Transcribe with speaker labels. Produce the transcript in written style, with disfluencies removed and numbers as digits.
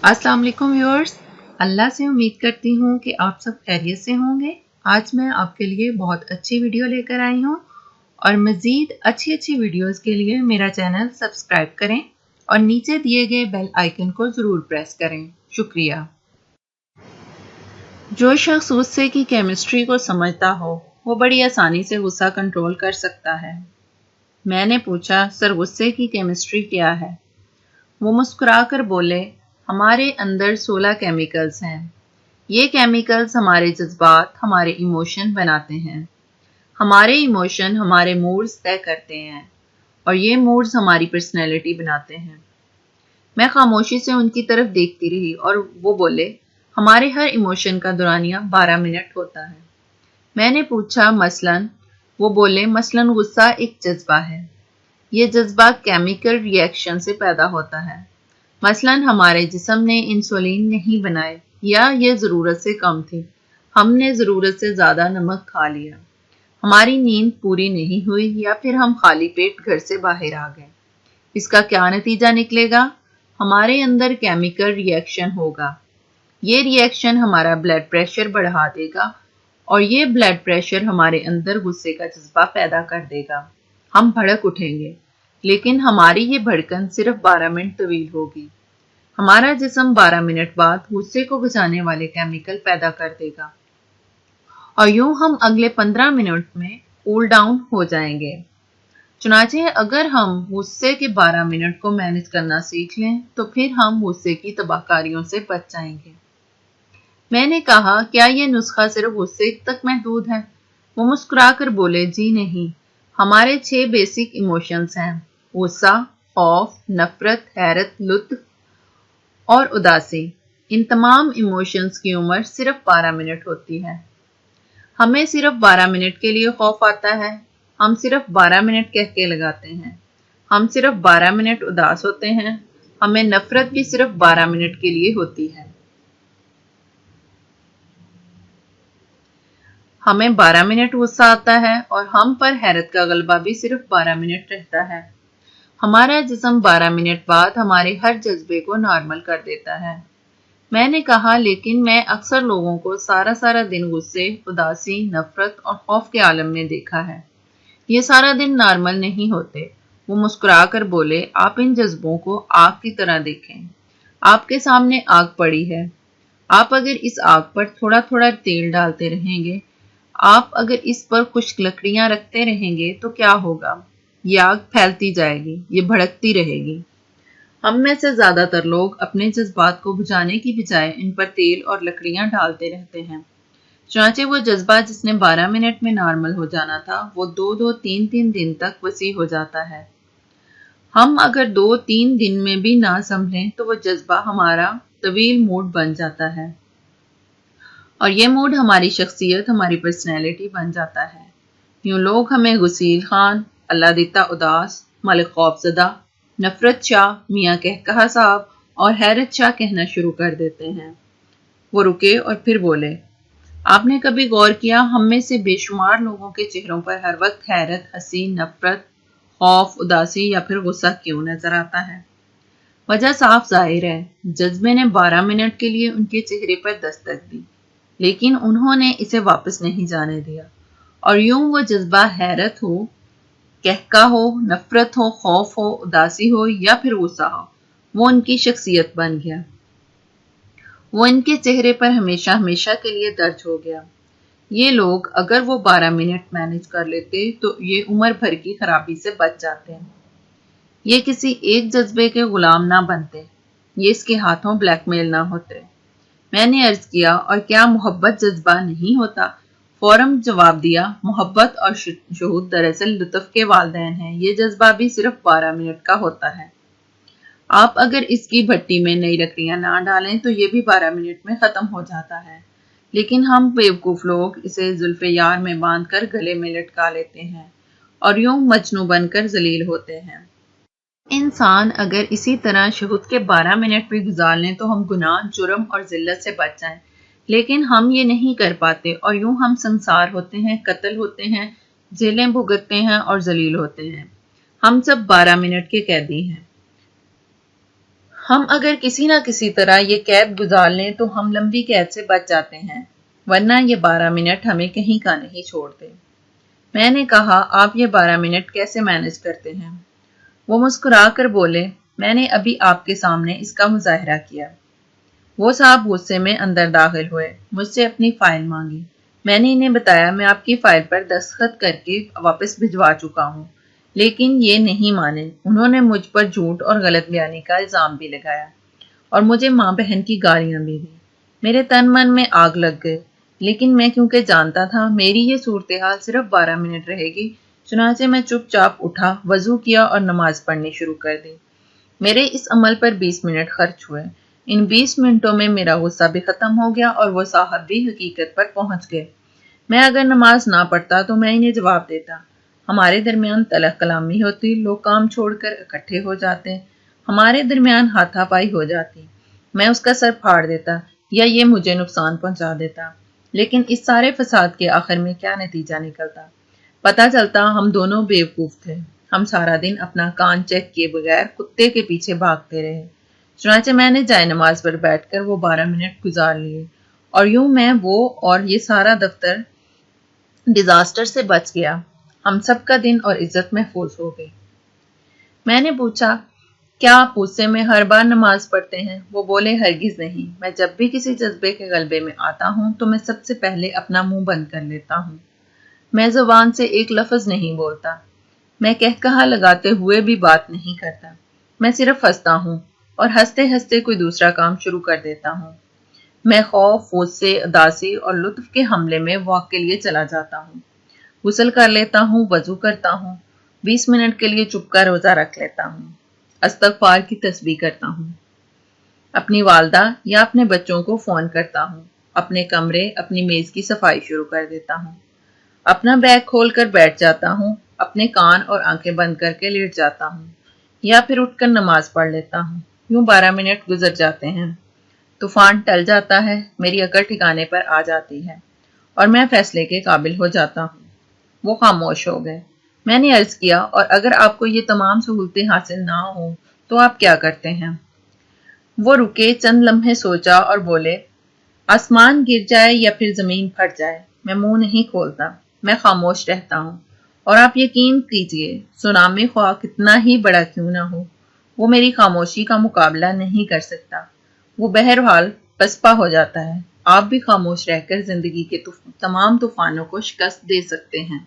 Speaker 1: अस्सलाम वालेकुम व्यूअर्स। अल्लाह से उम्मीद करती हूँ कि आप सब खैरियत से होंगे। आज मैं आपके लिए बहुत अच्छी वीडियो लेकर आई हूँ और मज़ीद अच्छी वीडियोस के लिए मेरा चैनल सब्सक्राइब करें और नीचे दिए गए बेल आइकन को ज़रूर प्रेस करें। शुक्रिया। जो शख्स गुस्से की केमिस्ट्री को समझता हो वो बड़ी आसानी से गुस्सा कंट्रोल कर सकता है। मैंने पूछा, सर गुस्से की केमिस्ट्री क्या है? वो मुस्कुराकर बोले, हमारे अंदर 16 केमिकल्स हैं। ये केमिकल्स हमारे जज्बात, हमारे इमोशन बनाते हैं। हमारे इमोशन हमारे मूड्स तय करते हैं और ये मूड्स हमारी पर्सनैलिटी बनाते हैं। मैं खामोशी से उनकी तरफ देखती रही और वो बोले, हमारे हर इमोशन का दौरानिया 12 मिनट होता है। मैंने पूछा, मसलन? वो बोले, मसलन गुस्सा एक जज्बा है। ये जज्बा केमिकल रिएक्शन से पैदा होता है। मसलन हमारे जिस्म ने इंसुलिन नहीं बनाए या ये ज़रूरत से कम थी, हमने ज़रूरत से ज़्यादा नमक खा लिया, हमारी नींद पूरी नहीं हुई या फिर हम खाली पेट घर से बाहर आ गए। इसका क्या नतीजा निकलेगा? हमारे अंदर केमिकल रिएक्शन होगा। ये रिएक्शन हमारा ब्लड प्रेशर बढ़ा देगा और ये ब्लड प्रेशर हमारे अंदर गुस्से का जज्बा पैदा कर देगा। हम भड़क उठेंगे, लेकिन हमारी ये भड़कन सिर्फ 12 मिनट तवील होगी। हमारा जिस्म 12 मिनट बाद गुस्से को बुझाने वाले केमिकल पैदा कर देगा और यूं हम अगले 15 मिनट में कूल डाउन हो जाएंगे। चुनाचे अगर हम गुस्से के 12 मिनट को मैनेज करना सीख लें तो फिर हम गुस्से की तबाहकारियों से बच जाएंगे। मैंने कहा, क्या ये नुस्खा सिर्फ गुस्से तक महदूद है? वो मुस्कुराकर बोले, जी नहीं, हमारे 6 बेसिक इमोशंस हैं, गुस्सा, खौफ, नफरत, हैरत, लुत्फ और उदासी। इन तमाम इमोशंस की उम्र सिर्फ 12 मिनट होती है। हमें सिर्फ 12 मिनट के लिए खौफ आता है। हम सिर्फ 12 मिनट कह के लगाते हैं। हम सिर्फ 12 मिनट उदास होते हैं। हमें नफरत भी सिर्फ 12 मिनट के लिए होती है। हमें 12 मिनट गुस्सा आता है और हम पर हैरत का गलबा भी सिर्फ 12 मिनट रहता है। हमारा जिस्म 12 मिनट बाद हमारे हर जज्बे को नॉर्मल कर देता है। मैंने कहा, लेकिन मैं अक्सर लोगों को सारा दिन गुस्से, उदासी, नफरत और खौफ के आलम में देखा है। ये सारा दिन नॉर्मल नहीं होते। वो मुस्कुराकर बोले, आप इन जज्बों को आग की तरह देखें। आपके सामने आग पड़ी है। आप अगर इस आग पर थोड़ा तेल डालते रहेंगे, आप अगर इस पर कुछ लकड़ियां रखते रहेंगे तो क्या होगा? ये आग फैलती जाएगी, ये भड़कती रहेगी। हम में से ज्यादातर लोग अपने जज्बात को बुझाने की बजाय इन पर तेल और लकड़ियां डालते रहते हैं। चुनांचे वो जज्बा जिसने 12 मिनट में नॉर्मल हो जाना था, वो 2-3 दिन तक वसी हो जाता है। हम अगर 2-3 दिन में भी ना संभलें तो वो जज्बा हमारा तवील मूड बन जाता है और ये मूड हमारी शख्सियत, हमारी पर्सनैलिटी बन जाता है। यूं लोग हमें गुसील खान, अल्लाह दिता उदास, मलिक खौफजदा, नफरत शाह, मियाँ कहकहा साहब और हैरत शाह कहना शुरू कर देते हैं। वो रुके और फिर बोले, आपने कभी गौर किया हम में से बेशुमार लोगों के चेहरों पर हर वक्त हैरत, हंसी, नफरत, खौफ, उदासी या फिर गुस्सा क्यों नजर आता है? वजह साफ जाहिर है, जज्बे ने 12 मिनट के लिए उनके चेहरे पर दस्तक दी, लेकिन उन्होंने इसे वापस नहीं जाने दिया और यूं वो जज्बा हैरत हो, कहका हो, नफरत हो, खौफ हो, उदासी हो या फिर गुस्सा हो, वो उनकी शख्सियत बन गया। वो इनके चेहरे पर हमेशा के लिए दर्ज हो गया। ये लोग अगर वो 12 मिनट मैनेज कर लेते तो ये उम्र भर की खराबी से बच जाते हैं। ये किसी एक जज्बे के गुलाम ना बनते, ये इसके हाथों ब्लैकमेल ना होते। मैंने अर्ज किया, और क्या मोहब्बत जज्बा नहीं होता? फौरन जवाब दिया, मोहब्बत और शुहूद दरअसल लुत्फ के वालिदैन हैं। ये जज्बा भी सिर्फ 12 मिनट का होता है। आप अगर इसकी भट्टी में नई लकड़ियां ना डालें तो ये भी 12 मिनट में खत्म हो जाता है, लेकिन हम बेवकूफ लोग इसे जुल्फे यार में बांधकर गले में लटका लेते हैं और यूं मजनू बनकर जलील होते हैं। इंसान अगर इसी तरह शहूद के 12 मिनट भी गुजार लें तो हम गुनाह, जुर्म और जिल्लत से बच जाएं, लेकिन हम ये नहीं कर पाते और यूं हम संसार होते हैं, कत्ल होते हैं, जेलें भुगतते हैं और जलील होते हैं। हम सब 12 मिनट के कैदी हैं। ہم اگر کسی نہ کسی طرح یہ قید گزار لیں تو ہم لمبی قید سے بچ جاتے ہیں، ورنہ یہ 12 منٹ ہمیں کہیں کا نہیں چھوڑتے۔ میں نے کہا، آپ یہ 12 منٹ کیسے مینج کرتے ہیں؟ وہ مسکرا کر بولے، میں نے ابھی آپ کے سامنے اس کا مظاہرہ کیا۔ وہ صاحب غصے میں اندر داخل ہوئے، مجھ سے اپنی فائل مانگی۔ میں نے انہیں بتایا میں آپ کی فائل پر دستخط کر کے واپس بھجوا چکا ہوں، لیکن یہ نہیں مانے۔ انہوں نے مجھ پر جھوٹ اور غلط بیانی کا الزام بھی لگایا اور مجھے ماں بہن کی گالیاں بھی دی۔ میرے تن من میں آگ لگ گئی، لیکن میں کیونکہ جانتا تھا میری یہ صورتحال صرف 12 منٹ رہے گی، چنانچہ میں چپ چاپ اٹھا، وضو کیا اور نماز پڑھنی شروع کر دی۔ میرے اس عمل پر 20 منٹ خرچ ہوئے۔ ان 20 منٹوں میں میرا غصہ بھی ختم ہو گیا اور وہ صاحب بھی حقیقت پر پہنچ گئے۔ میں اگر نماز نہ پڑھتا تو میں انہیں جواب دیتا، ہمارے درمیان تلخ کلامی ہوتی، لوگ کام چھوڑ کر اکٹھے ہو جاتے، ہمارے درمیان ہاتھا پائی ہو جاتی، میں اس کا سر پھاڑ دیتا یا یہ مجھے نقصان پہنچا دیتا۔ لیکن اس سارے فساد کے آخر میں کیا نتیجہ نکلتا؟ پتہ چلتا ہم دونوں بیوقوف تھے۔ ہم سارا دن اپنا کان چیک کیے بغیر کتے کے پیچھے بھاگتے رہے۔ چنانچہ میں نے جائے نماز پر بیٹھ کر وہ 12 منٹ گزار لیے، اور یوں میں وہ اور یہ سارا دفتر ڈیزاسٹر سے بچ گیا۔ ہم سب کا دن اور عزت محفوظ ہو گئی۔ میں نے پوچھا، کیا آپ غصے میں ہر بار نماز پڑھتے ہیں؟ وہ بولے، ہرگز نہیں۔ میں جب بھی کسی جذبے کے غلبے میں آتا ہوں تو میں سب سے پہلے اپنا منہ بند کر لیتا ہوں۔ میں زبان سے ایک لفظ نہیں بولتا۔ میں کہا لگاتے ہوئے بھی بات نہیں کرتا۔ میں صرف ہنستا ہوں اور ہنستے ہنستے کوئی دوسرا کام شروع کر دیتا ہوں۔ میں خوف، غصے، اداسی اور لطف کے حملے میں واک کے لیے چلا جاتا ہوں۔ غسل کر لیتا ہوں، وضو کرتا ہوں، 20 منٹ کے لیے چپ کا روزہ رکھ لیتا ہوں، استغفار کی تسبیح کرتا ہوں، اپنی والدہ یا اپنے بچوں کو فون کرتا ہوں، اپنے کمرے، اپنی میز کی صفائی شروع کر دیتا ہوں، اپنا بیگ کھول کر بیٹھ جاتا ہوں، اپنے کان اور آنکھیں بند کر کے لیٹ جاتا ہوں، یا پھر اٹھ کر نماز پڑھ لیتا ہوں۔ یوں 12 منٹ گزر جاتے ہیں، طوفان ٹل جاتا ہے، میری عقل ٹھکانے پر آ جاتی ہے اور میں فیصلے کے قابل ہو جاتا ہوں۔ وہ خاموش ہو گئے۔ میں نے عرض کیا، اور اگر آپ کو یہ تمام سہولتیں حاصل نہ ہوں تو آپ کیا کرتے ہیں؟ وہ رکے، چند لمحے سوچا اور بولے، آسمان گر جائے یا پھر زمین پھٹ جائے، میں منہ نہیں کھولتا، میں خاموش رہتا ہوں، اور آپ یقین کیجئے سونامی خواہ کتنا ہی بڑا کیوں نہ ہو، وہ میری خاموشی کا مقابلہ نہیں کر سکتا۔ وہ بہرحال پسپا ہو جاتا ہے۔ آپ بھی خاموش رہ کر زندگی کے تمام طوفانوں کو شکست دے سکتے ہیں۔